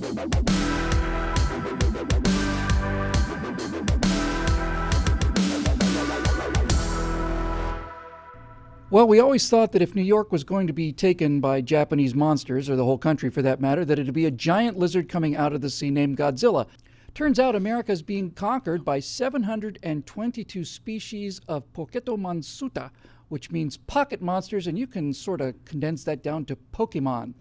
Well, we always thought that if New York was going to be taken by Japanese monsters, or the whole country for that matter, that it'd be a giant lizard coming out of the sea named Godzilla. Turns out America is being conquered by 722 species of Poketomonsuta, which means pocket monsters, and you can sort of condense that down to Pokemon.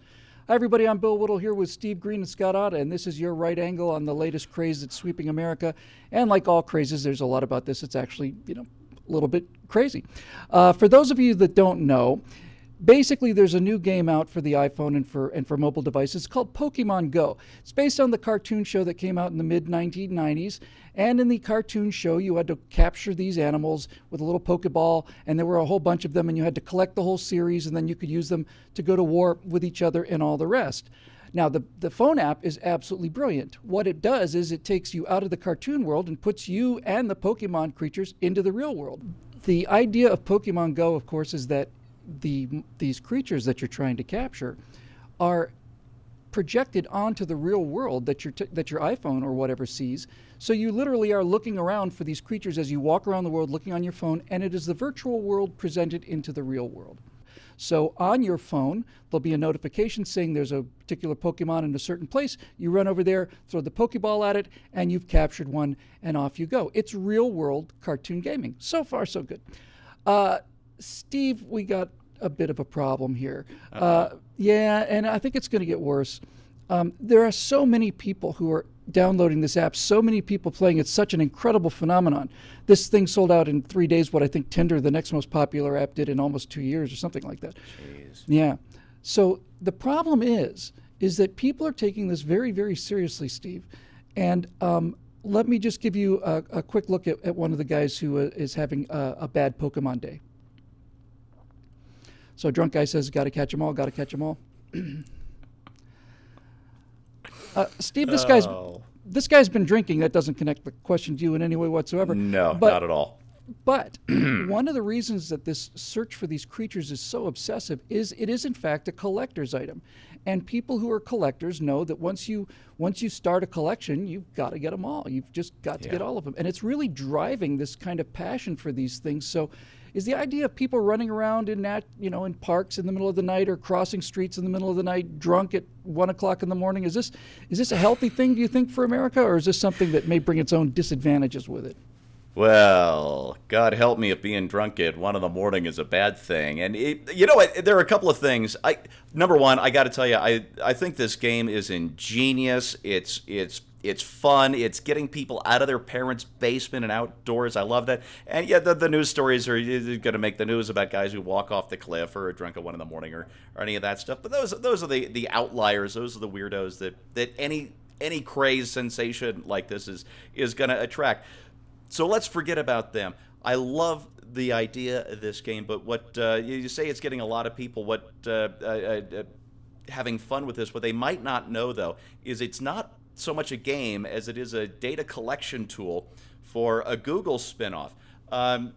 Hi, everybody. I'm Bill Whittle here with Steve Green and Scott Otta, and this is your right angle on the latest craze that's sweeping America. And like all crazes, there's a lot about this. It's actually, a little bit crazy. For those of you that don't know, basically there's a new game out for the iPhone and for mobile devices called Pokemon Go. It's based on the cartoon show that came out in the mid-1990s. And in the cartoon show, you had to capture these animals with a little Pokeball, and there were a whole bunch of them, and you had to collect the whole series, and then you could use them to go to war with each other and all the rest. Now, the phone app is absolutely brilliant. What it does is it takes you out of the cartoon world and puts you and the Pokemon creatures into the real world. The idea of Pokemon Go, of course, is that these creatures that you're trying to capture are projected onto the real world that your iPhone or whatever sees. So you literally are looking around for these creatures as you walk around the world looking on your phone, and it is the virtual world presented into the real world. So on your phone, there'll be a notification saying there's a particular Pokemon in a certain place. You run over there, throw the Pokeball at it, and you've captured one, and off you go. It's real-world cartoon gaming. So far, so good. Steve, we got a bit of a problem here. Yeah, and I think it's going to get worse. There are so many people who are downloading this app, so many people playing. It's such an incredible phenomenon. This thing sold out in 3 days what I think Tinder, the next most popular app, did in almost 2 years or something like that. Jeez. Yeah. So the problem is that people are taking this very, very seriously, Steve. And let me just give you a quick look at one of the guys who is having a bad Pokemon day. So a drunk guy says, got to catch them all, got to catch them all. Steve, this guy's been drinking. That doesn't connect the question to you in any way whatsoever. No, not at all. But one of the reasons that this search for these creatures is so obsessive is it is in fact a collector's item. And people who are collectors know that once you start a collection, you've got to get them all. You've just got to get all of them. And it's really driving this kind of passion for these things. So is the idea of people running around in parks in the middle of the night or crossing streets in the middle of the night drunk at 1 o'clock in the morning, is this a healthy thing, do you think, for America, or is this something that may bring its own disadvantages with it? Well, God help me if being drunk at 1 in the morning is a bad thing. And you know what? There are a couple of things. Number one, I got to tell you, I think this game is ingenious. It's fun. It's getting people out of their parents' basement and outdoors. I love that. And yeah, the news stories are going to make the news about guys who walk off the cliff or are drunk at 1 in the morning or any of that stuff. But those are the outliers. Those are the weirdos that any craze sensation like this is going to attract. So let's forget about them. I love the idea of this game, but what you say it's getting a lot of people having fun with this. What they might not know, though, is it's not so much a game as it is a data collection tool for a Google spinoff. And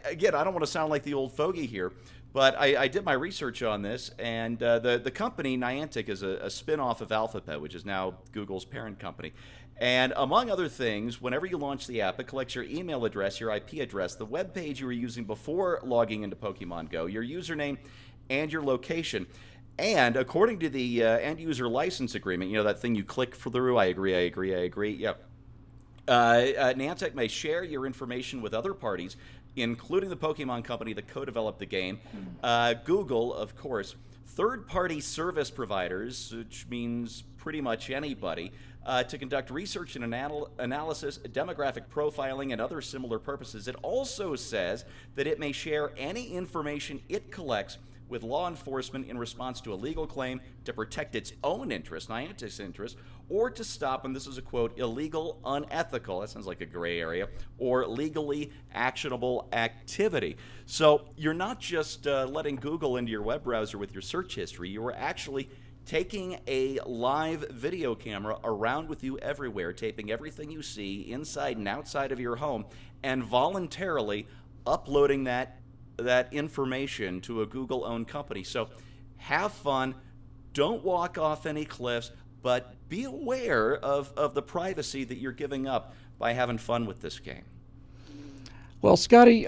again, I don't want to sound like the old fogey here, but I did my research on this, and the company, Niantic, is a spinoff of Alphabet, which is now Google's parent company. And among other things, whenever you launch the app, it collects your email address, your IP address, the web page you were using before logging into Pokemon Go, your username, and your location. And according to the end-user license agreement, that thing you click through, I agree, yeah. Niantic may share your information with other parties, including the Pokemon company that co-developed the game, Google, of course, third-party service providers, which means pretty much anybody, to conduct research and analysis, demographic profiling, and other similar purposes. It also says that it may share any information it collects with law enforcement in response to a legal claim to protect its own interest, Niantic's interest, or to stop, and this is a quote, illegal, unethical, that sounds like a gray area, or legally actionable activity. So you're not just letting Google into your web browser with your search history, you are actually taking a live video camera around with you everywhere, taping everything you see inside and outside of your home, and voluntarily uploading that information to a Google-owned company. So have fun. Don't walk off any cliffs. but be aware of the privacy that you're giving up by having fun with this game. Well, Scotty,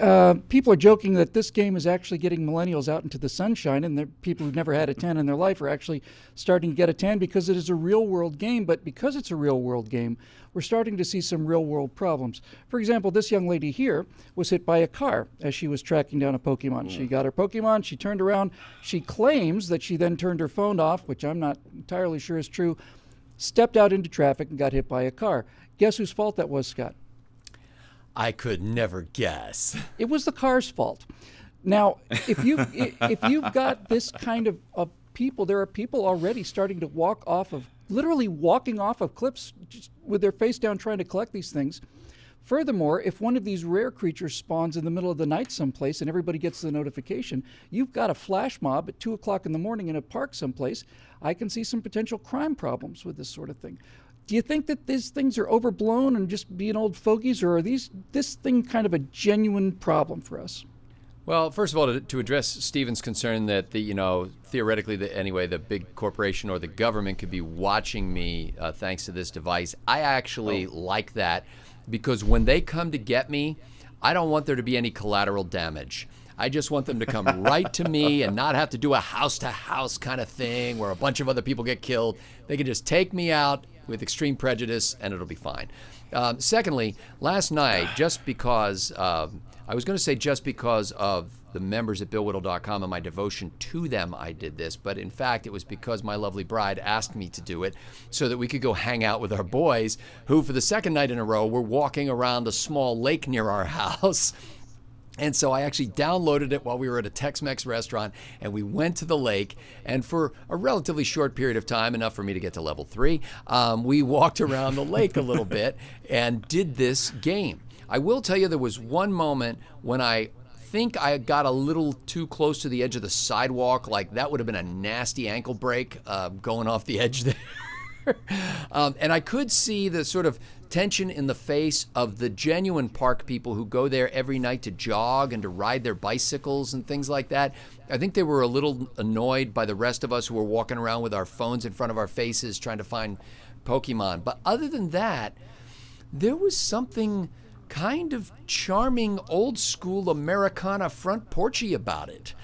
people are joking that this game is actually getting millennials out into the sunshine, and the people who've never had a tan in their life are actually starting to get a tan because it is a real-world game. But because it's a real-world game, we're starting to see some real-world problems. For example, this young lady here was hit by a car as she was tracking down a Pokemon. She got her Pokemon, she turned around, she claims that she then turned her phone off, which I'm not entirely sure is true, stepped out into traffic and got hit by a car. Guess whose fault that was, Scott? I could never guess. It was the car's fault. Now, if you've got this kind of people, there are people already starting to literally walking off of cliffs just with their face down trying to collect these things. Furthermore, if one of these rare creatures spawns in the middle of the night someplace and everybody gets the notification, you've got a flash mob at 2 o'clock in the morning in a park someplace. I can see some potential crime problems with this sort of thing. Do you think that these things are overblown and just being old fogies, or are this thing kind of a genuine problem for us? Well, first of all, to address Stephen's concern that theoretically, the big corporation or the government could be watching me thanks to this device, I actually like that, because when they come to get me, I don't want there to be any collateral damage. I just want them to come right to me and not have to do a house-to-house kind of thing where a bunch of other people get killed. They can just take me out with extreme prejudice, and it'll be fine. Secondly, last night, just because of the members at BillWhittle.com and my devotion to them, I did this. But in fact, it was because my lovely bride asked me to do it so that we could go hang out with our boys, who for the second night in a row were walking around a small lake near our house. And so I actually downloaded it while we were at a Tex-Mex restaurant, and we went to the lake, and for a relatively short period of time, enough for me to get to level 3, we walked around the lake a little bit and did this game. I will tell you, there was one moment when I think I got a little too close to the edge of the sidewalk. Like, that would have been a nasty ankle break going off the edge there. And I could see the sort of tension in the face of the genuine park people who go there every night to jog and to ride their bicycles and things like that. I think they were a little annoyed by the rest of us who were walking around with our phones in front of our faces trying to find Pokemon. But other than that, there was something kind of charming, old school Americana front porchy about it.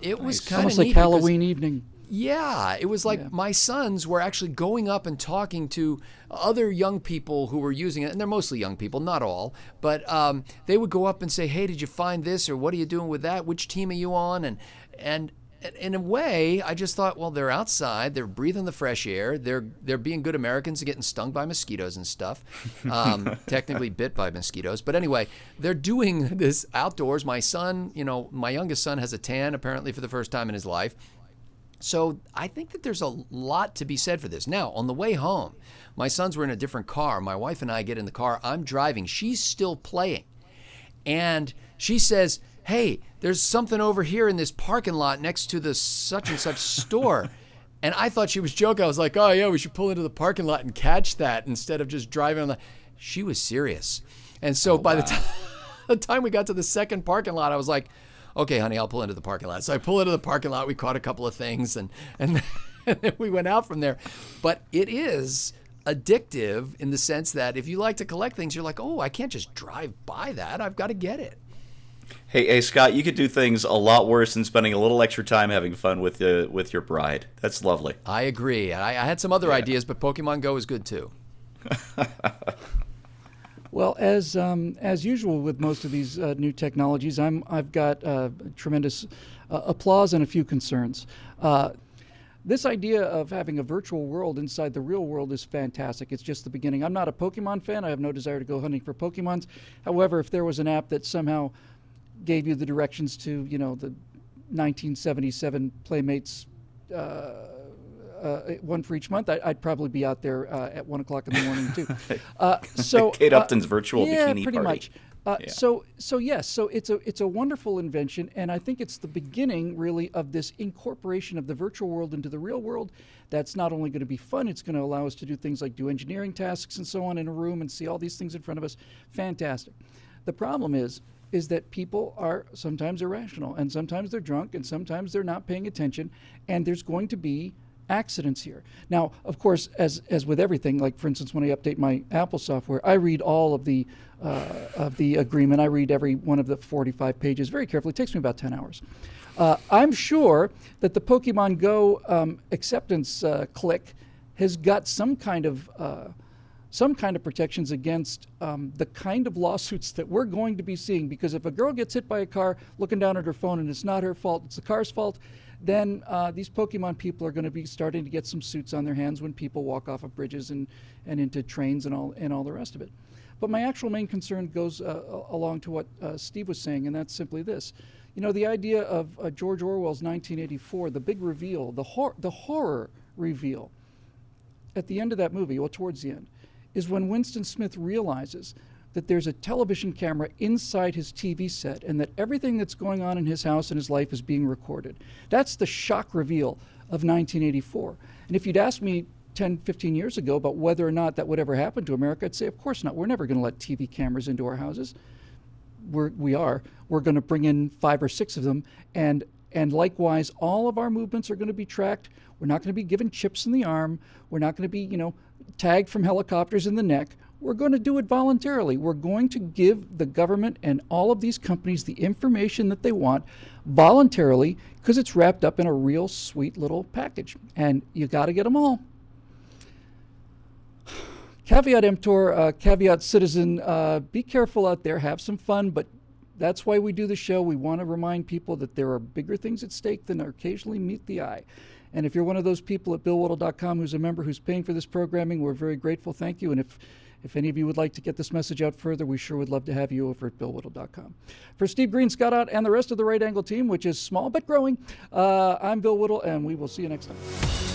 It was kind of almost like Halloween evening. Yeah, it was like my sons were actually going up and talking to other young people who were using it, and they're mostly young people, not all, but they would go up and say, hey, did you find this, or what are you doing with that? Which team are you on? And in a way, I just thought, well, they're outside, they're breathing the fresh air, they're being good Americans and getting stung by mosquitoes and stuff, technically bit by mosquitoes. But anyway, they're doing this outdoors. My son, my youngest son has a tan apparently for the first time in his life. So I think that there's a lot to be said for this. Now, on the way home, my sons were in a different car. My wife and I get in the car. I'm driving. She's still playing. And she says, hey, there's something over here in this parking lot next to the such and such store. And I thought she was joking. I was like, oh, yeah, we should pull into the parking lot and catch that instead of just driving on the... She was serious. And so by the time we got to the second parking lot, I was like, okay, honey, I'll pull into the parking lot. So I pull into the parking lot. We caught a couple of things, and then we went out from there. But it is addictive in the sense that if you like to collect things, you're like, oh, I can't just drive by that. I've got to get it. Hey, Scott, you could do things a lot worse than spending a little extra time having fun with your bride. That's lovely. I agree. I had some other ideas, but Pokemon Go is good too. Well, as usual with most of these new technologies, I've got tremendous applause and a few concerns. This idea of having a virtual world inside the real world is fantastic. It's just the beginning. I'm not a Pokemon fan. I have no desire to go hunting for Pokemons. However, if there was an app that somehow gave you the directions to, the 1977 Playmates, one for each month, I'd probably be out there at 1 o'clock in the morning too. So Kate Upton's virtual bikini pretty party. Much. So it's a wonderful invention, and I think it's the beginning really of this incorporation of the virtual world into the real world. That's not only going to be fun, it's going to allow us to do things like do engineering tasks and so on in a room and see all these things in front of us. Fantastic. The problem is that people are sometimes irrational, and sometimes they're drunk, and sometimes they're not paying attention, and there's going to be accidents here. Now, of course, as with everything, like for instance, when I update my Apple software, I read all of the agreement. I read every one of the 45 pages very carefully. It takes me about 10 hours. I'm sure that the Pokemon Go acceptance click has got some kind of protections against the kind of lawsuits that we're going to be seeing. Because if a girl gets hit by a car looking down at her phone and it's not her fault, it's the car's fault, then these Pokemon people are going to be starting to get some suits on their hands when people walk off of bridges and into trains and all the rest of it. But my actual main concern goes along to what Steve was saying, and that's simply this. You know, the idea of George Orwell's 1984, the big reveal, the horror reveal at the end of that movie, or towards the end, is when Winston Smith realizes that there's a television camera inside his TV set and that everything that's going on in his house and his life is being recorded. That's the shock reveal of 1984. And if you'd asked me 10, 15 years ago about whether or not that would ever happen to America, I'd say, of course not. We're never going to let TV cameras into our houses. We're going to bring in 5 or 6 of them, and likewise, all of our movements are going to be tracked. We're not going to be given chips in the arm. We're not going to be, tagged from helicopters in the neck. We're going to do it voluntarily. We're going to give the government and all of these companies the information that they want voluntarily, because it's wrapped up in a real sweet little package, and you got to get them all. Caveat emptor, caveat citizen, be careful out there, have some fun, but that's why we do the show. We want to remind people that there are bigger things at stake than occasionally meet the eye. And if you're one of those people at BillWhittle.com who's a member who's paying for this programming, we're very grateful. Thank you. And if any of you would like to get this message out further, we sure would love to have you over at BillWhittle.com. For Steve Green, Scott Ott, and the rest of the Right Angle team, which is small but growing, I'm Bill Whittle, and we will see you next time.